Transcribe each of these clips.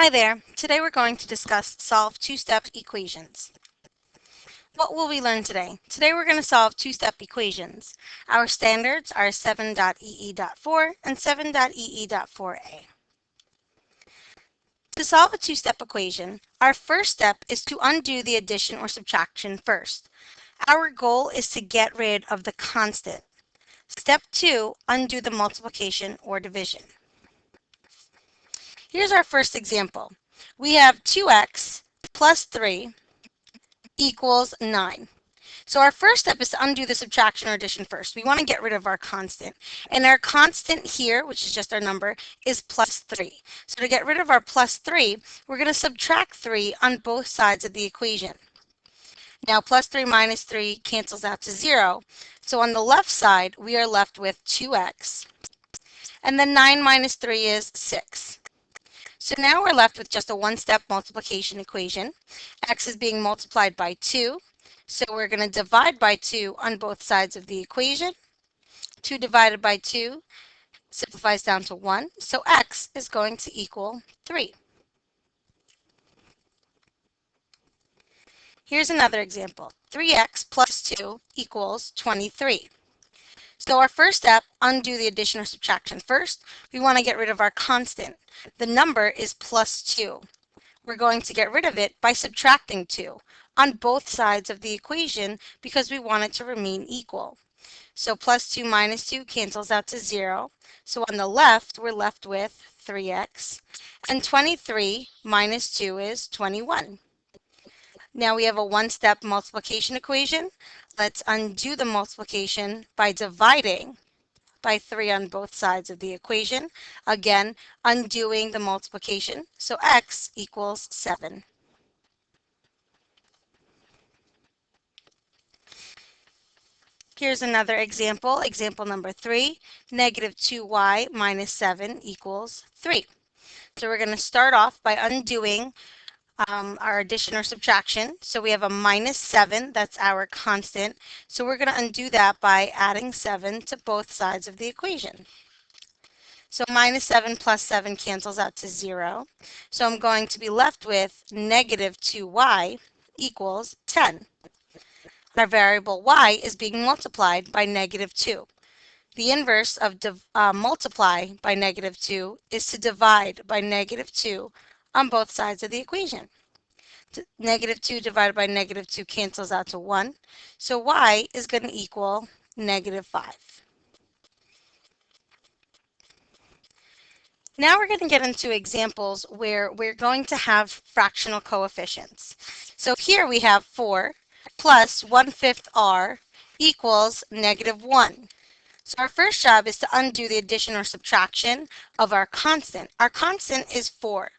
Hi there. Today we're going to discuss solve two-step equations. What will we learn today? Today we're going to solve two-step equations. Our standards are 7.ee.4 and 7.ee.4a. To solve a two-step equation, our first step is to undo the addition or subtraction first. Our goal is to get rid of the constant. Step 2, undo the multiplication or division. Here's our first example. We have 2x plus 3 equals 9. So our first step is to undo the subtraction or addition first. We want to get rid of our constant. And our constant here, which is just our number, is plus 3. So to get rid of our plus 3, we're going to subtract 3 on both sides of the equation. Now plus 3 minus 3 cancels out to 0. So on the left side, we are left with 2x. And then 9 minus 3 is 6. So now we're left with just a one-step multiplication equation. X is being multiplied by 2. So we're going to divide by 2 on both sides of the equation. 2 divided by 2 simplifies down to 1. So x is going to equal 3. Here's another example. 3x plus 2 equals 23. So our first step, undo the addition or subtraction first. We want to get rid of our constant. The number is plus 2. We're going to get rid of it by subtracting 2 on both sides of the equation because we want it to remain equal. So plus 2 minus 2 cancels out to 0. So on the left, we're left with 3x. And 23 minus 2 is 21. Now we have a one-step multiplication equation. Let's undo the multiplication by dividing by 3 on both sides of the equation. Again, undoing the multiplication. So x equals 7. Here's another example, example number 3. Negative 2y minus 7 equals 3. So we're going to start off by undoing our addition or subtraction. So we have a minus 7, that's our constant. So we're going to undo that by adding 7 to both sides of the equation. So minus 7 plus 7 cancels out to 0. So I'm going to be left with negative 2y equals 10. Our variable y is being multiplied by negative 2. The inverse of multiply by negative 2 is to divide by negative 2 on both sides of the equation. Negative 2 divided by negative 2 cancels out to 1. So y is going to equal negative 5. Now we're going to get into examples where we're going to have fractional coefficients. So here we have 4 plus 1/5 r equals negative 1. So our first job is to undo the addition or subtraction of our constant. Our constant is 4.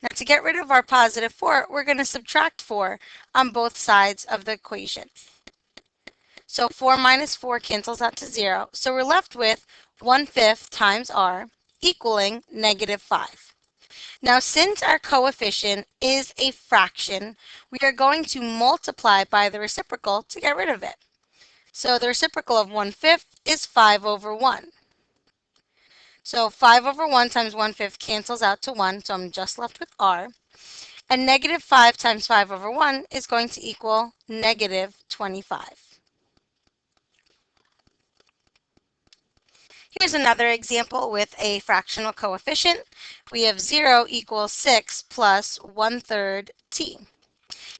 Now to get rid of our positive 4, we're going to subtract 4 on both sides of the equation. So 4 minus 4 cancels out to 0. So we're left with 1/5 times r equaling negative 5. Now since our coefficient is a fraction, we are going to multiply by the reciprocal to get rid of it. So the reciprocal of 1/5 is 5 over 1. So 5 over 1 times 1/5 cancels out to 1, so I'm just left with r. And negative 5 times 5 over 1 is going to equal negative 25. Here's another example with a fractional coefficient. We have 0 equals 6 plus 1/3 t.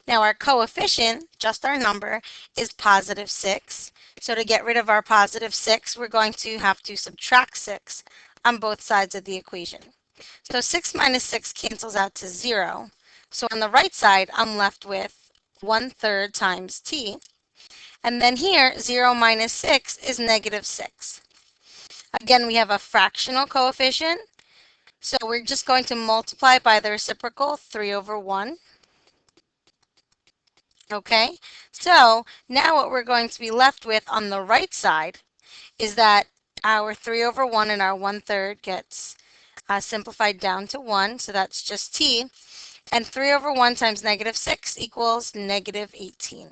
Now our coefficient, just our number, is positive 6. So to get rid of our positive 6, we're going to have to subtract 6 on both sides of the equation. So 6 minus 6 cancels out to 0. So on the right side, I'm left with 1/3 times t. And then here, 0 minus 6 is negative 6. Again, we have a fractional coefficient. So we're just going to multiply by the reciprocal, 3 over 1. Okay, so now what we're going to be left with on the right side is that our 3 over 1 and our 1/3 gets simplified down to 1, so that's just t. And 3 over 1 times negative 6 equals negative 18.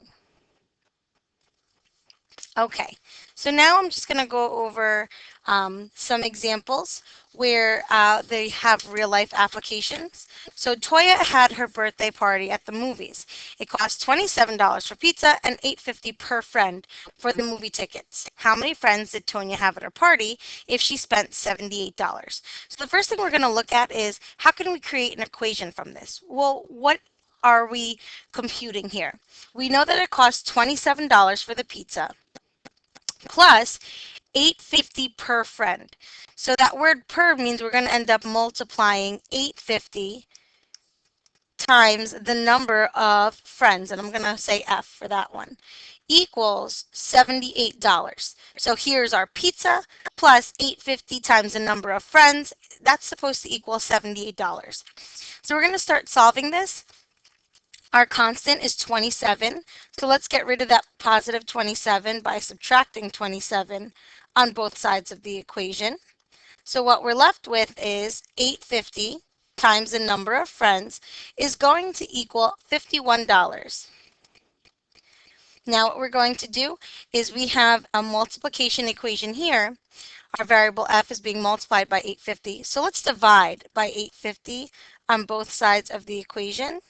Okay, so now I'm just going to go over some examples where they have real life applications. So Toya had her birthday party at the movies. It cost $27 for pizza and $8.50 per friend for the movie tickets. How many friends did Tonya have at her party if she spent $78? So the first thing we're going to look at is how can we create an equation from this? Well, what are we computing here? We know that it costs $27 for the pizza plus 850 per friend. So that word per means we're going to end up multiplying 850 times the number of friends, and I'm going to say F for that one, equals $78. So here's our pizza plus 850 times the number of friends. That's supposed to equal $78. So we're going to start solving this. Our constant is 27, so let's get rid of that positive 27 by subtracting 27 on both sides of the equation. So what we're left with is 850 times the number of friends is going to equal $51. Now what we're going to do is we have a multiplication equation here. Our variable f is being multiplied by 850. So let's divide by 850 on both sides of the equation.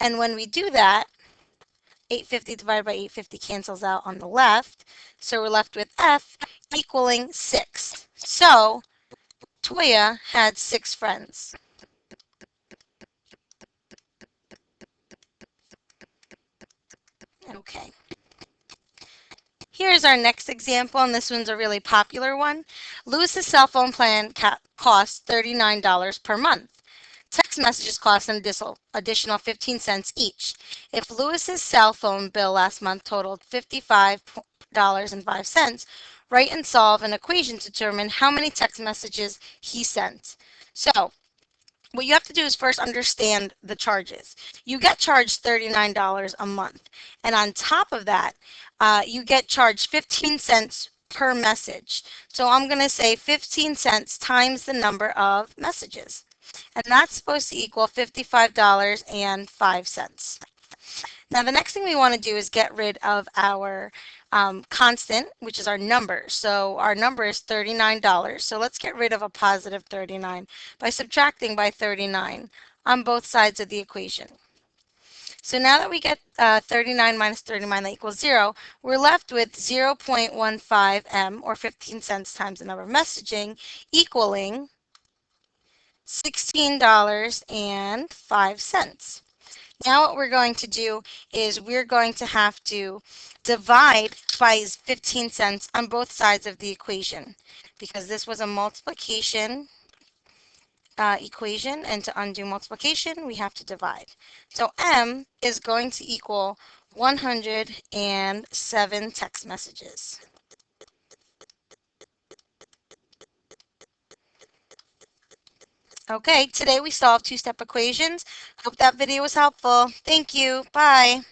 And when we do that, 850 divided by 850 cancels out on the left. So we're left with F equaling 6. So Toya had 6 friends. Okay. Here's our next example, and this one's a really popular one. Lewis's cell phone plan costs $39 per month. Text messages cost an additional 15 cents each. If Lewis's cell phone bill last month totaled $55.05, write and solve an equation to determine how many text messages he sent. So what you have to do is first understand the charges. You get charged $39 a month. And on top of that, you get charged 15 cents per message. So I'm going to say 15 cents times the number of messages. And that's supposed to equal $55.05. Now the next thing we want to do is get rid of our constant, which is our number. So our number is $39. So let's get rid of a positive 39 by subtracting by 39 on both sides of the equation. So now that we get 39 minus 39, that equals 0, we're left with 0.15 m, or 15 cents times the number of messaging, equaling $16.05. Now what we're going to do is we're going to have to divide by 15 cents on both sides of the equation, because this was a multiplication equation, and to undo multiplication we have to divide. So M is going to equal 107 text messages. Okay, today we solved two-step equations. Hope that video was helpful. Thank you. Bye.